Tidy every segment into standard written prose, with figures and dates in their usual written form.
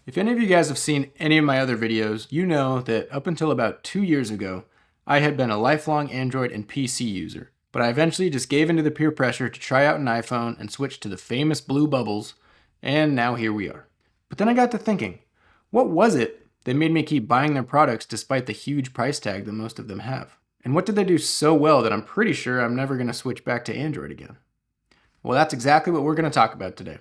If any of you guys have seen any of my other videos, you know that up until about 2 years ago, I had been a lifelong Android and PC user. But I eventually just gave into the peer pressure to try out an iPhone and switch to the famous blue bubbles, and now here we are. But then I got to thinking, what was it that made me keep buying their products despite the huge price tag that most of them have? And what did they do so well that I'm pretty sure I'm never going to switch back to Android again? Well, that's exactly what we're going to talk about today.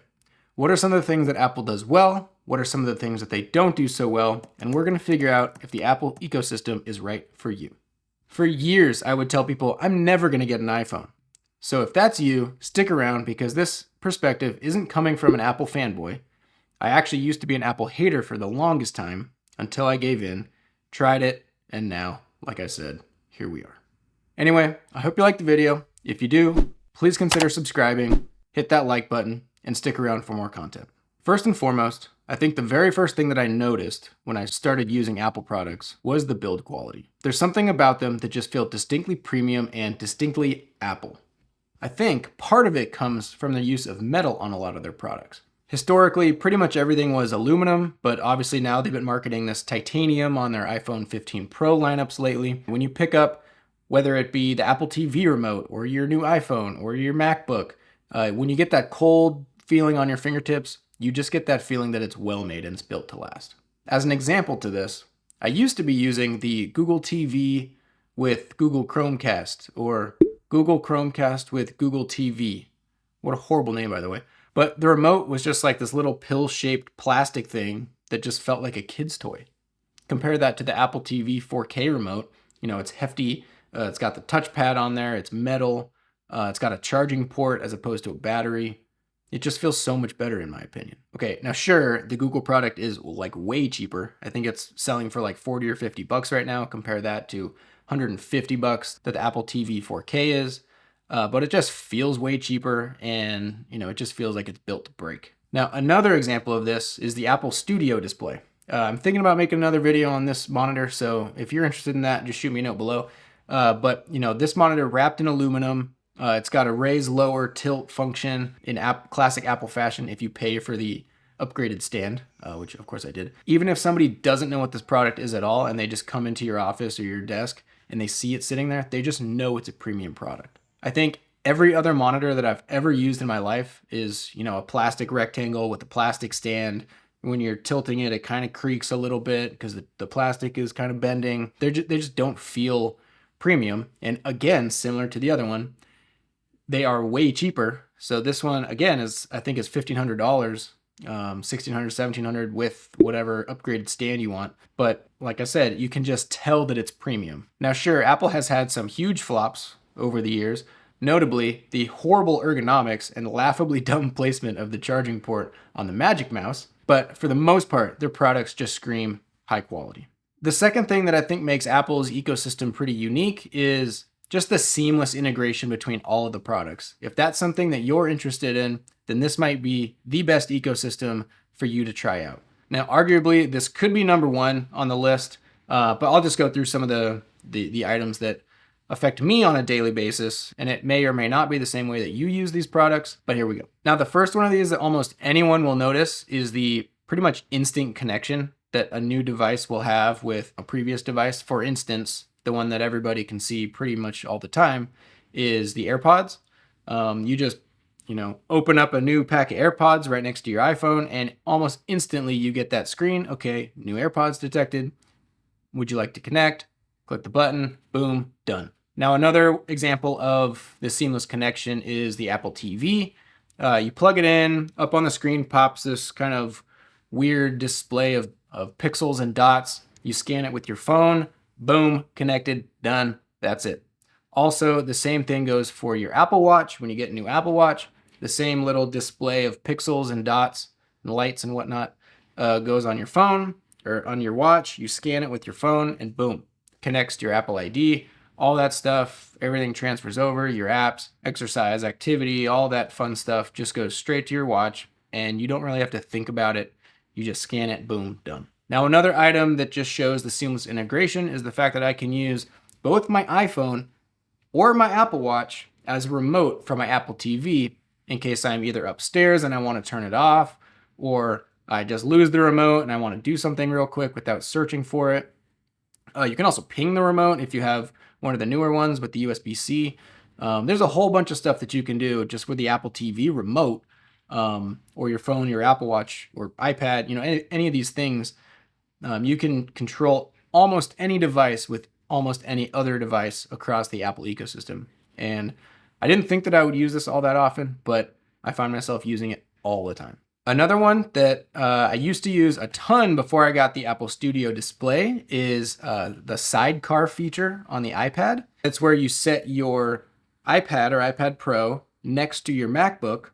What are some of the things that Apple does well? What are some of the things that they don't do so well? And we're going to figure out if the Apple ecosystem is right for you. For years, I would tell people I'm never going to get an iPhone. So if that's you, stick around because this perspective isn't coming from an Apple fanboy. I actually used to be an Apple hater for the longest time until I gave in, tried it, and now, like I said, here we are. Anyway, I hope you liked the video. If you do, please consider subscribing, hit that like button, and stick around for more content. First and foremost, I think the very first thing that I noticed when I started using Apple products was the build quality. There's something about them that just feel distinctly premium and distinctly Apple. I think part of it comes from the use of metal on a lot of their products. Historically, pretty much everything was aluminum, but obviously now they've been marketing this titanium on their iPhone 15 Pro lineups lately. When you pick up, whether it be the Apple TV remote or your new iPhone or your MacBook, when you get that cold feeling on your fingertips, you just get that feeling that it's well made and it's built to last. As an example to this, I used to be using the Google TV with Google Chromecast or Google Chromecast with Google TV. What a horrible name, by the way. But the remote was just like this little pill-shaped plastic thing that just felt like a kid's toy. Compare that to the Apple TV 4K remote. You know, it's hefty. It's got the touchpad on there. It's metal. It's got a charging port as opposed to a battery. It just feels so much better in my opinion. Okay, now sure, the Google product is like way cheaper. I think it's selling for like 40 or 50 bucks right now. Compare that to 150 bucks that the Apple TV 4K is. But it just feels way cheaper and, you know, it just feels like it's built to break. Now, another example of this is the Apple Studio display. I'm thinking about making another video on this monitor, so if you're interested in that, just shoot me a note below. But, you know, this monitor wrapped in aluminum. It's got a raise lower tilt function in classic Apple fashion if you pay for the upgraded stand, which of course I did. Even if somebody doesn't know what this product is at all and they just come into your office or your desk and they see it sitting there, they just know it's a premium product. I think every other monitor that I've ever used in my life is, you know, a plastic rectangle with a plastic stand. When you're tilting it, it kind of creaks a little bit because the plastic is kind of bending. They just don't feel premium. And again, similar to the other one, they are way cheaper. So this one, again, I think is $1,500, $1,600, $1,700 with whatever upgraded stand you want. But like I said, you can just tell that it's premium. Now, sure, Apple has had some huge flops over the years, notably the horrible ergonomics and laughably dumb placement of the charging port on the Magic Mouse. But for the most part, their products just scream high quality. The second thing that I think makes Apple's ecosystem pretty unique is just the seamless integration between all of the products. If that's something that you're interested in, then this might be the best ecosystem for you to try out. Now, arguably, this could be number one on the list, but I'll just go through some of the items that affect me on a daily basis, and it may or may not be the same way that you use these products, but here we go. Now, the first one of these that almost anyone will notice is the pretty much instant connection that a new device will have with a previous device. For instance, the one that everybody can see pretty much all the time is the AirPods. You just, you know, open up a new pack of AirPods right next to your iPhone, and almost instantly you get that screen. Okay, new AirPods detected. Would you like to connect? Click the button, boom, done. Now, another example of the seamless connection is the Apple TV. You plug it in, up on the screen pops this kind of weird display of pixels and dots. You scan it with your phone, boom, connected, done, that's it. Also, the same thing goes for your Apple Watch. When you get a new Apple Watch, the same little display of pixels and dots and lights and whatnot goes on your phone or on your watch. You scan it with your phone and boom, connects to your Apple ID. All that stuff, everything transfers over, your apps, exercise, activity, all that fun stuff just goes straight to your watch and you don't really have to think about it. You just scan it, boom, done. Now, another item that just shows the seamless integration is the fact that I can use both my iPhone or my Apple Watch as a remote from my Apple TV in case I'm either upstairs and I want to turn it off, or I just lose the remote and I want to do something real quick without searching for it. You can also ping the remote if you have one of the newer ones with the USB-C. There's a whole bunch of stuff that you can do just with the Apple TV remote, or your phone, your Apple Watch, or iPad, any of these things. You can control almost any device with almost any other device across the Apple ecosystem. And I didn't think that I would use this all that often, but I find myself using it all the time. Another one that I used to use a ton before I got the Apple Studio display is the Sidecar feature on the iPad. It's where you set your iPad or iPad Pro next to your MacBook,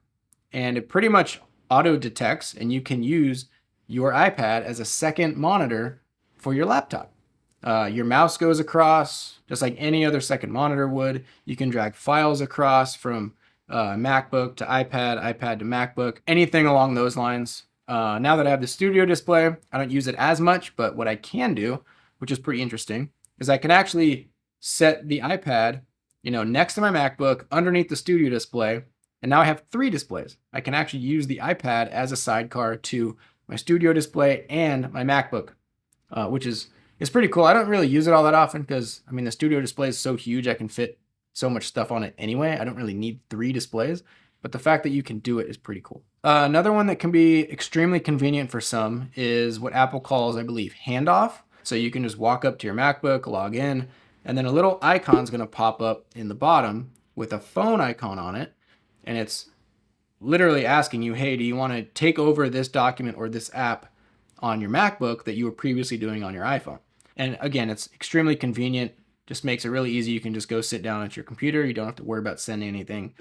and it pretty much auto detects, and you can use your iPad as a second monitor for your laptop. Your mouse goes across just like any other second monitor would. You can drag files across from MacBook to iPad, iPad to MacBook, anything along those lines. Now that I have the Studio display, I don't use it as much, but what I can do, which is pretty interesting, is I can actually set the iPad, next to my MacBook underneath the Studio display, and now I have 3 displays. I can actually use the iPad as a sidecar to my Studio display and my MacBook, which is pretty cool. I don't really use it all that often because, the Studio display is so huge, I can fit so much stuff on it anyway. I don't really need 3 displays, but the fact that you can do it is pretty cool. Another one that can be extremely convenient for some is what Apple calls, I believe, Handoff. So you can just walk up to your MacBook, log in, and then a little icon is going to pop up in the bottom with a phone icon on it. And it's literally asking you, hey, do you want to take over this document or this app on your MacBook that you were previously doing on your iPhone? And again, it's extremely convenient. Just makes it really easy. You can just go sit down at your computer. You don't have to worry about sending anything,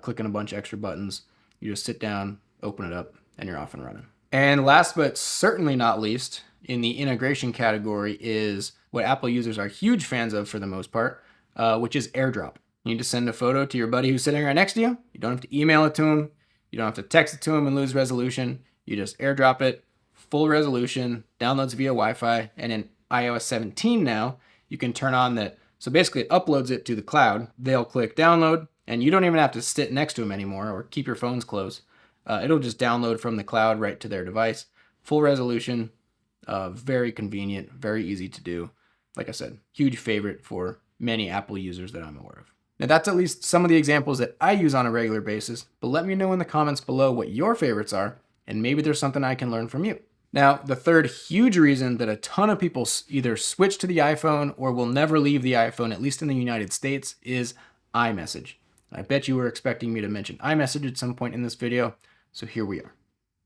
clicking a bunch of extra buttons. You just sit down, open it up, and you're off and running. And last but certainly not least, in the integration category is what Apple users are huge fans of for the most part, which is Airdrop. You need to send a photo to your buddy who's sitting right next to you. You don't have to email it to him. You don't have to text it to him and lose resolution. You just airdrop it, full resolution, downloads via Wi-Fi, and in iOS 17 now, you can turn on that. So basically it uploads it to the cloud. They'll click download, and you don't even have to sit next to them anymore or keep your phones close. It'll just download from the cloud right to their device. Full resolution, very convenient, very easy to do. Like I said, huge favorite for many Apple users that I'm aware of. Now that's at least some of the examples that I use on a regular basis, but let me know in the comments below what your favorites are, and maybe there's something I can learn from you. Now, the third huge reason that a ton of people either switch to the iPhone or will never leave the iPhone, at least in the United States, is iMessage. I bet you were expecting me to mention iMessage at some point in this video, so here we are.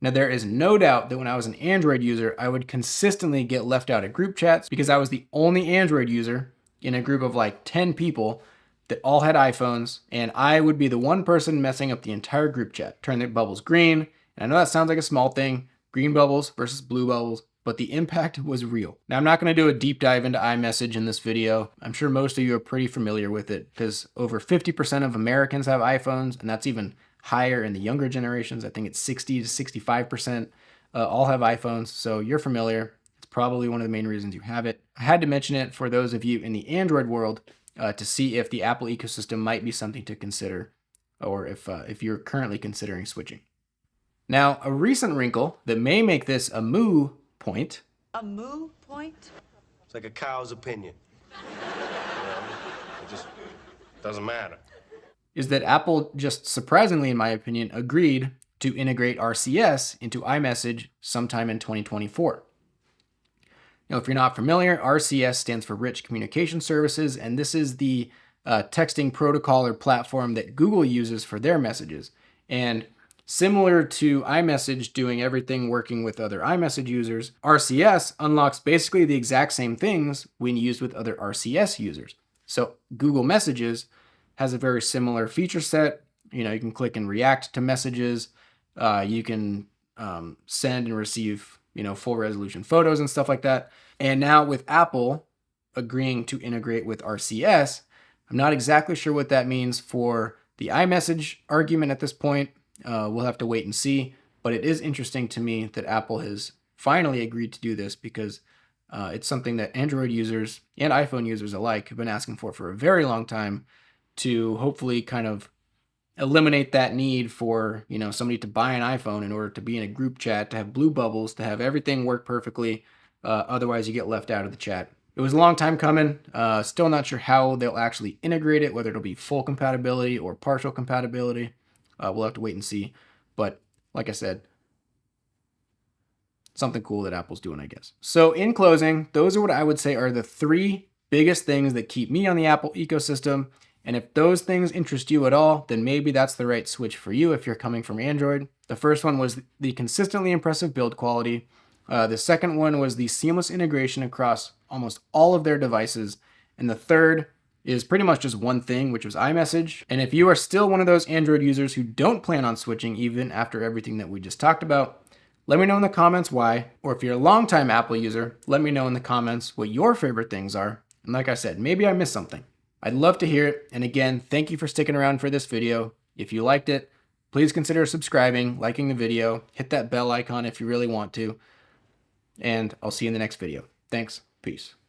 Now, there is no doubt that when I was an Android user, I would consistently get left out of group chats because I was the only Android user in a group of like 10 people that all had iPhones, and I would be the one person messing up the entire group chat, turn the bubbles green. And I know that sounds like a small thing, green bubbles versus blue bubbles, but the impact was real. Now, I'm not going to do a deep dive into iMessage in this video. I'm sure most of you are pretty familiar with it because over 50% of Americans have iPhones, and that's even higher in the younger generations. I think it's 60 to 65% all have iPhones, so you're familiar. It's probably one of the main reasons you have it. I had to mention it for those of you in the Android world to see if the Apple ecosystem might be something to consider, or if you're currently considering switching. Now, a recent wrinkle that may make this a moo point. A moo point? It's like a cow's opinion. It just doesn't matter. Is that Apple just surprisingly, in my opinion, agreed to integrate RCS into iMessage sometime in 2024. Now, if you're not familiar, RCS stands for Rich Communication Services, and this is the texting protocol or platform that Google uses for their messages. And similar to iMessage doing everything working with other iMessage users, RCS unlocks basically the exact same things when used with other RCS users. So Google Messages has a very similar feature set. You can click and react to messages. You can send and receive, full resolution photos and stuff like that. And now with Apple agreeing to integrate with RCS, I'm not exactly sure what that means for the iMessage argument at this point. We'll have to wait and see, but it is interesting to me that Apple has finally agreed to do this because it's something that Android users and iPhone users alike have been asking for a very long time, to hopefully kind of eliminate that need for, somebody to buy an iPhone in order to be in a group chat, to have blue bubbles, to have everything work perfectly. Otherwise, you get left out of the chat. It was a long time coming. Still not sure how they'll actually integrate it, whether it'll be full compatibility or partial compatibility. We'll have to wait and see. But like I said, something cool that Apple's doing, I guess. So in closing, those are what I would say are the 3 biggest things that keep me on the Apple ecosystem. And if those things interest you at all, then maybe that's the right switch for you if you're coming from Android. The first one was the consistently impressive build quality. The second one was the seamless integration across almost all of their devices. And the third is pretty much just one thing, which was iMessage. And if you are still one of those Android users who don't plan on switching even after everything that we just talked about, let me know in the comments why. Or if you're a longtime Apple user, let me know in the comments what your favorite things are. And like I said, maybe I missed something. I'd love to hear it. And again, thank you for sticking around for this video. If you liked it, please consider subscribing, liking the video, hit that bell icon if you really want to. And I'll see you in the next video. Thanks. Peace.